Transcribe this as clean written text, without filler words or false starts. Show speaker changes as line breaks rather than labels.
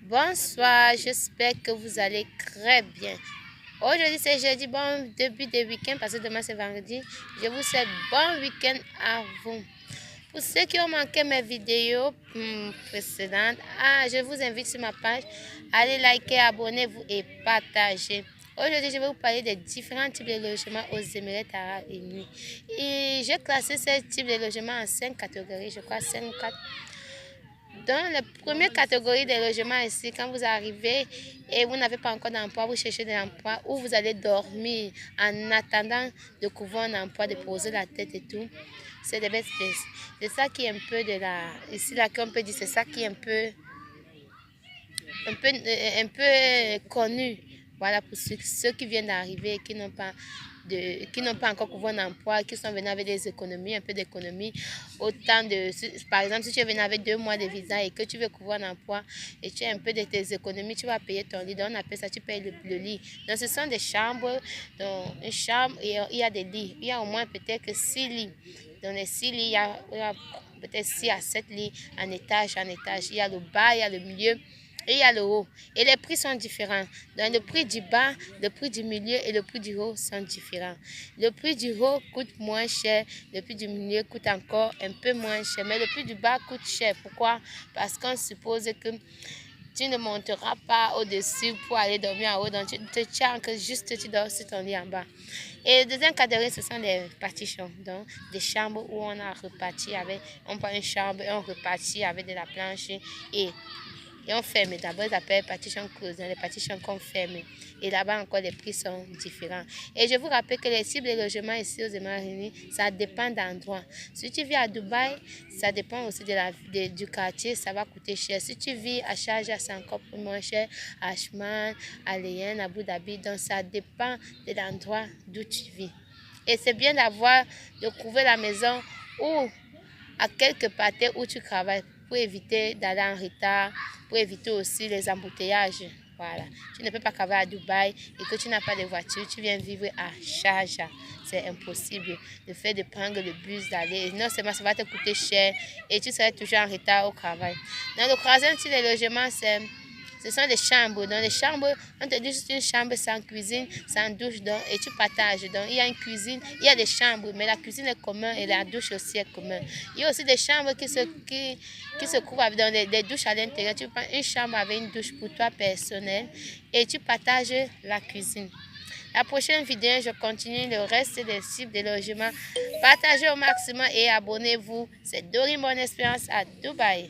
Bonsoir, j'espère que vous allez très bien. Aujourd'hui c'est jeudi, bon début de week-end parce que demain c'est vendredi. Je vous souhaite bon week-end à vous. Pour ceux qui ont manqué mes vidéos précédentes, je vous invite sur ma page. Allez liker, abonnez-vous et partagez. Aujourd'hui, je vais vous parler des différents types de logements aux Émirats Arabes Unis. Et j'ai classé ces types de logements en 5 catégories, je crois 5 ou 4. Dans la première catégorie des logements ici, quand vous arrivez et vous n'avez pas encore d'emploi, vous cherchez de l'emploi où vous allez dormir en attendant de trouver un emploi, de poser la tête et tout. C'est des best places. C'est ça qui est un peu de la... Ici, là, qu'on peut dire, c'est ça qui est un peu connu. Voilà, pour ceux qui viennent d'arriver et qui n'ont pas encore trouvé un emploi, qui sont venus avec des économies, un peu d'économie. Par exemple, si tu es venu avec 2 mois de visa et que tu veux couvrir un emploi et tu as un peu de tes économies, tu vas payer ton lit. Donc, on appelle ça, tu payes le lit. Donc, ce sont des chambres. Dans une chambre, il y a des lits. Il y a au moins peut-être 6 lits. Dans les 6 lits, il y a peut-être 6 à 7 lits en étage, en étage. Il y a le bas, il y a le milieu. Et il y a le haut. Et les prix sont différents. Donc, le prix du bas, le prix du milieu et le prix du haut sont différents. Le prix du haut coûte moins cher. Le prix du milieu coûte encore un peu moins cher. Mais le prix du bas coûte cher. Pourquoi? Parce qu'on suppose que tu ne monteras pas au-dessus pour aller dormir en haut. Donc, tu te tiens que juste tu dors sur ton lit en bas. Et le deuxième catégorie, ce sont les partitions. Donc, des chambres où on a reparti avec, on prend une chambre et on repartit avec de la planche et on ferme. D'abord, ils appellent partition close, les partitions qu'on ferme. Et là-bas encore, les prix sont différents. Et je vous rappelle que les types de logements ici aux Émirats Unis, ça dépend d'endroit. Si tu vis à Dubaï, ça dépend aussi du quartier, ça va coûter cher. Si tu vis à Sharjah, c'est encore moins cher. À Ashman, à Léen, à Abu Dhabi. Donc, ça dépend de l'endroit d'où tu vis. Et c'est bien de trouver la maison ou à quelque part où tu travailles pour éviter d'aller en retard, pour éviter aussi les embouteillages. Voilà. Tu ne peux pas travailler à Dubaï et que tu n'as pas de voiture, tu viens vivre à Sharjah. C'est impossible. Le fait de prendre le bus, d'aller, non seulement ça va te coûter cher et tu seras toujours en retard au travail. Dans le troisième type de logement, ce sont des chambres. Dans les chambres, on te dit juste une chambre sans cuisine, sans douche, donc, et tu partages. Donc, il y a une cuisine, il y a des chambres, mais la cuisine est commune et la douche aussi est commune. Il y a aussi des chambres qui se trouvent avec des douches à l'intérieur. Tu prends une chambre avec une douche pour toi personnelle et tu partages la cuisine. La prochaine vidéo, je continue le reste des types de logements. Partagez au maximum et abonnez-vous. C'est Dori, mon expérience à Dubaï.